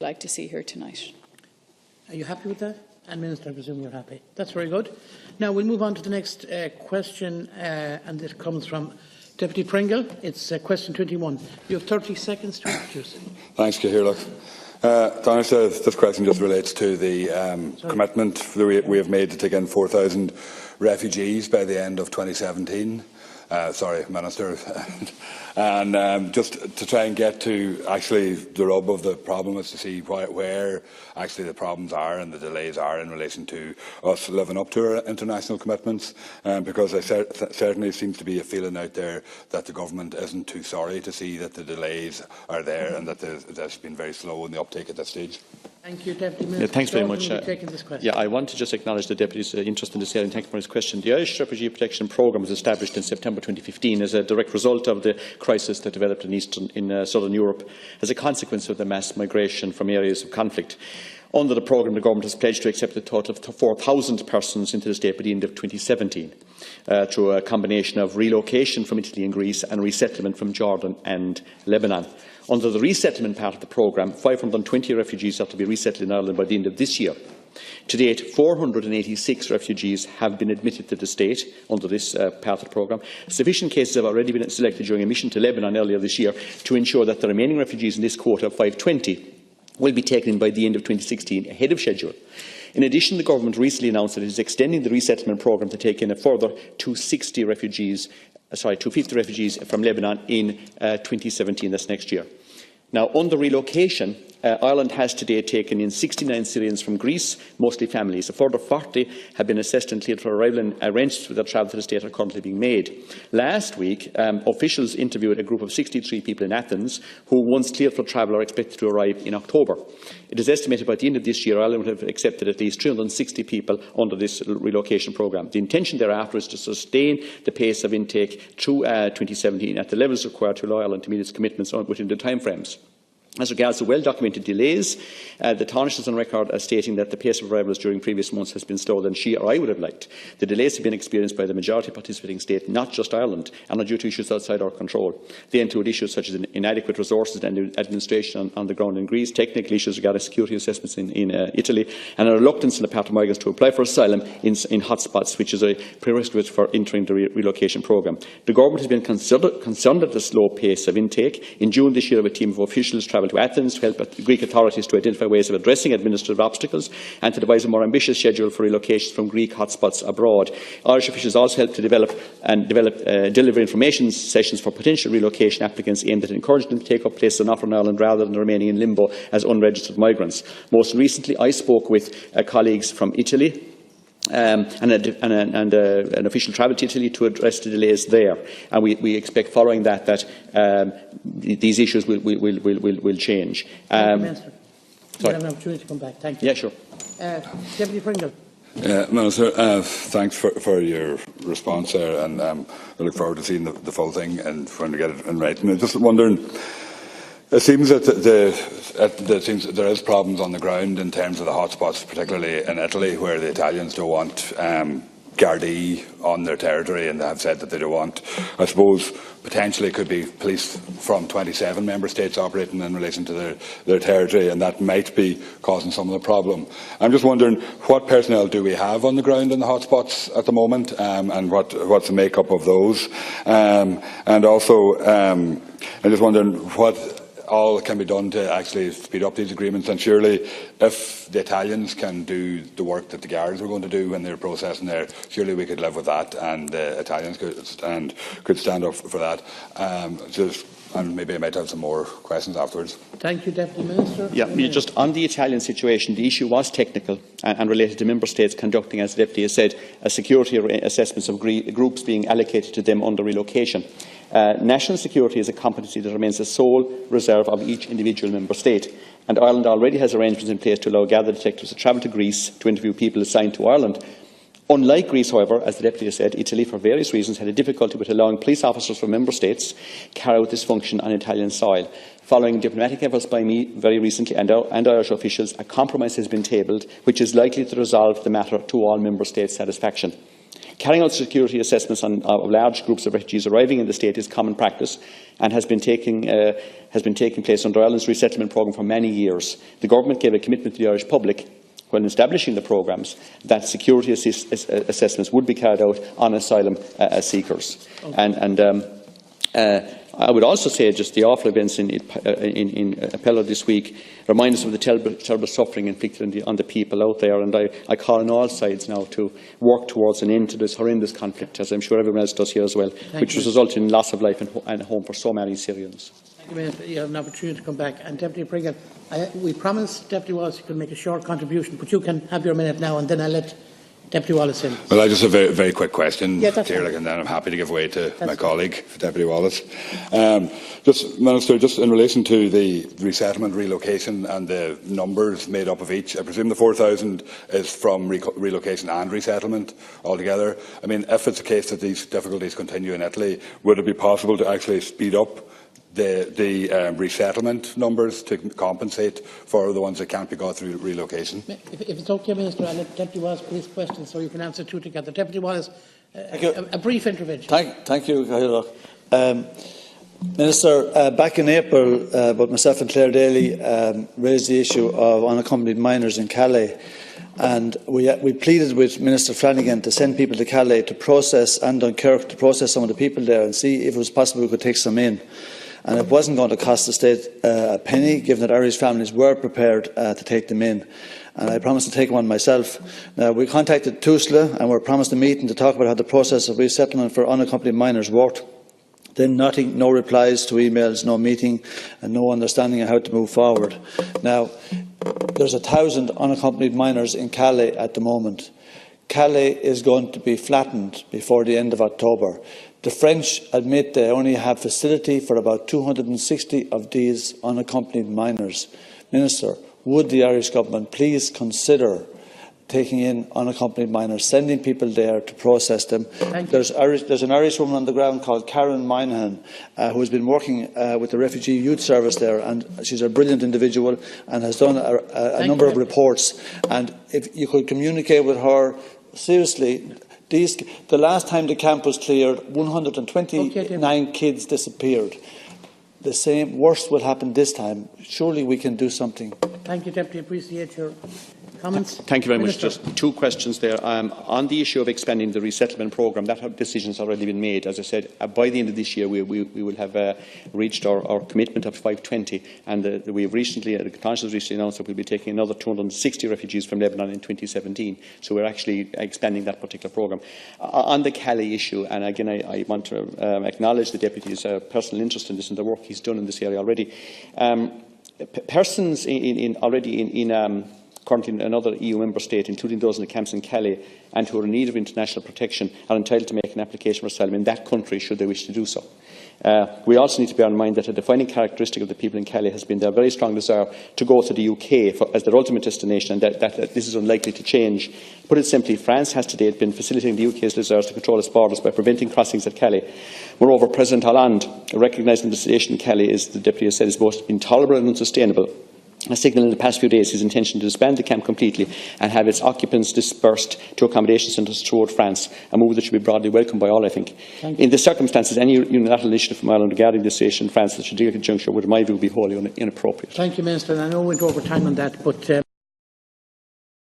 like to see here tonight. Are you happy with that? And Minister, I presume you're happy. That's very good. Now we'll move on to the next question, and this comes from Deputy Pringle. It's question 21. You have 30 seconds to introduce it. Thanks, Cahirloch. This question just relates to the commitment that we have made to take in 4,000 refugees by the end of 2017. Sorry, Minister. And just to try and get to actually the rub of the problem is to see where actually the problems are and the delays are in relation to us living up to our international commitments, because there certainly seems to be a feeling out there that the government isn't too sorry to see that the delays are there and that there's been very slow in the uptake at this stage. Thank you, Deputy Minister. Thanks very much. This question. I want to just acknowledge the Deputy's interest in this area and thank you for his question. The Irish Refugee Protection Programme was established in September 2015 as a direct result of the crisis that developed in southern Europe as a consequence of the mass migration from areas of conflict. Under the programme, the Government has pledged to accept a total of 4,000 persons into the state by the end of 2017 through a combination of relocation from Italy and Greece and resettlement from Jordan and Lebanon. Under the resettlement part of the programme, 520 refugees are to be resettled in Ireland by the end of this year. To date, 486 refugees have been admitted to the state under this part of the programme. Sufficient cases have already been selected during a mission to Lebanon earlier this year to ensure that the remaining refugees in this quota of 520 will be taken in by the end of 2016, ahead of schedule. In addition, the Government recently announced that it is extending the resettlement programme to take in a further 250 refugees from Lebanon in 2017, that's next year. Now, under relocation, Ireland has to date taken in 69 Syrians from Greece, mostly families. A further 40 have been assessed and cleared for arrival, and arrangements for their travel to the state are currently being made. Last week, officials interviewed a group of 63 people in Athens who, once cleared for travel, are expected to arrive in October. It is estimated by the end of this year Ireland would have accepted at least 360 people under this relocation programme. The intention thereafter is to sustain the pace of intake through 2017 at the levels required to allow Ireland to meet its commitments within the timeframes. As regards the well-documented delays, the Taoiseach is on record as stating that the pace of arrivals during previous months has been slower than she or I would have liked. The delays have been experienced by the majority participating state, not just Ireland, and are due to issues outside our control. They include issues such as inadequate resources and administration on the ground in Greece, technical issues regarding security assessments in Italy, and a reluctance on the part of migrants to apply for asylum in hotspots, which is a prerequisite for entering the relocation programme. The Government has been concerned at the slow pace of intake. In June this year, a team of officials travelled to Athens to help the Greek authorities to identify ways of addressing administrative obstacles and to devise a more ambitious schedule for relocations from Greek hotspots abroad. Irish officials also helped to deliver information sessions for potential relocation applicants aimed at encouraging them to take up places on offer in Ireland rather than remaining in limbo as unregistered migrants. Most recently, I spoke with colleagues from Italy and an official travel to Italy to address the delays there. And we expect following that these issues will change. Thank you, Minister. You have an opportunity to come back. Thank you. Yeah, sure. Deputy Pringle. Minister, thanks for your response there, and I look forward to seeing the full thing and trying to get it in writing. I'm just wondering, it seems that there is problems on the ground in terms of the hotspots, particularly in Italy, where the Italians don't want Gardaí on their territory, and they have said that they don't want. I suppose potentially it could be police from 27 member states operating in relation to their territory, and that might be causing some of the problem. I'm just wondering, what personnel do we have on the ground in the hotspots at the moment, and what's the makeup of those? And also, I'm just wondering what all can be done to actually speed up these agreements. And surely, if the Italians can do the work that the Guards were going to do when they were processing there, surely we could live with that, and the Italians could stand up for that. And maybe I might have some more questions afterwards. Thank you, Deputy Minister. Yeah, just on the Italian situation, the issue was technical and related to member states conducting, as the Deputy has said, security assessments of groups being allocated to them under relocation. National security is a competency that remains the sole reserve of each individual member state, and Ireland already has arrangements in place to allow gather detectives to travel to Greece to interview people assigned to Ireland. Unlike Greece, however, as the Deputy has said, Italy, for various reasons, had a difficulty with allowing police officers from member states carry out this function on Italian soil. Following diplomatic efforts by me very recently and Irish officials, a compromise has been tabled which is likely to resolve the matter to all member states' satisfaction. Carrying out security assessments of large groups of refugees arriving in the state is common practice. and has been taking place under Ireland's resettlement programme for many years. The government gave a commitment to the Irish public when establishing the programmes that security assessments would be carried out on asylum seekers. Okay. I would also say just the awful events in Appello this week remind us of the terrible suffering inflicted on the people out there, and I call on all sides now to work towards an end to this horrendous conflict, as I'm sure everyone else does here as well, which has resulted in loss of life and home for so many Syrians. Thank you, Minister. You have an opportunity to come back. And Deputy Pringle, we promised Deputy Wallace you could make a short contribution, but you can have your minute now, and then I'll let Deputy Wallace in. Well, I just have a very, very quick question, yeah, Chair, and then I'm happy to give way to my colleague, Deputy Wallace. Minister, just in relation to the resettlement relocation and the numbers made up of each, I presume the 4,000 is from relocation and resettlement altogether. I mean, if it's the case that these difficulties continue in Italy, would it be possible to actually speed up the resettlement numbers to compensate for the ones that can't be got through relocation? If it's okay, Minister, I'll let Deputy Wallace put his question so you can answer two together. Deputy Wallace, a brief intervention. Thank you, Cahill. Minister, back in April, both myself and Claire Daly raised the issue of unaccompanied minors in Calais, and we pleaded with Minister Flanagan to send people to Calais to process, and Dunkirk to process some of the people there and see if it was possible we could take some in. And it wasn't going to cost the state a penny, given that Irish families were prepared to take them in. And I promised to take one myself. Now, we contacted TUSLA and were promised a meeting to talk about how the process of resettlement for unaccompanied minors worked. Then nothing, no replies to emails, no meeting, and no understanding of how to move forward. Now, there's 1,000 unaccompanied minors in Calais at the moment. Calais is going to be flattened before the end of October. The French admit they only have facility for about 260 of these unaccompanied minors. Minister, would the Irish Government please consider taking in unaccompanied minors, sending people there to process them? There's an Irish woman on the ground called Karen Moynihan who has been working with the Refugee Youth Service there, and she's a brilliant individual and has done a number of reports. And if you could communicate with her, seriously, the last time the camp was cleared, 129 kids disappeared. The same, worst will happen this time. Surely we can do something. Thank you, Deputy. Appreciate your comments. Thank you very Minister. much. Just two questions there. On the issue of expanding the resettlement programme, that decision has already been made. As I said, by the end of this year, we will have reached our commitment of 520, and we have recently, the Council has recently announced that we will be taking another 260 refugees from Lebanon in 2017. So we're actually expanding that particular programme. On the Calais issue, and again, I want to acknowledge the Deputy's personal interest in this and the work he's done in this area already. Persons currently in another EU member state, including those in the camps in Calais, and who are in need of international protection, are entitled to make an application for asylum in that country should they wish to do so. We also need to bear in mind that a defining characteristic of the people in Calais has been their very strong desire to go to the UK as their ultimate destination, and that this is unlikely to change. Put it simply, France has to date been facilitating the UK's desires to control its borders by preventing crossings at Calais. Moreover, President Hollande, recognising the situation in Calais, as the Deputy has said, is both intolerable and unsustainable, has signalled in the past few days his intention to disband the camp completely and have its occupants dispersed to accommodation centres throughout France, a move that should be broadly welcomed by all, I think. In the circumstances, any unilateral initiative from Ireland regarding this situation in France at a particular juncture would, in my view, be wholly inappropriate. Thank you, Minister. And I know we went over time on that, but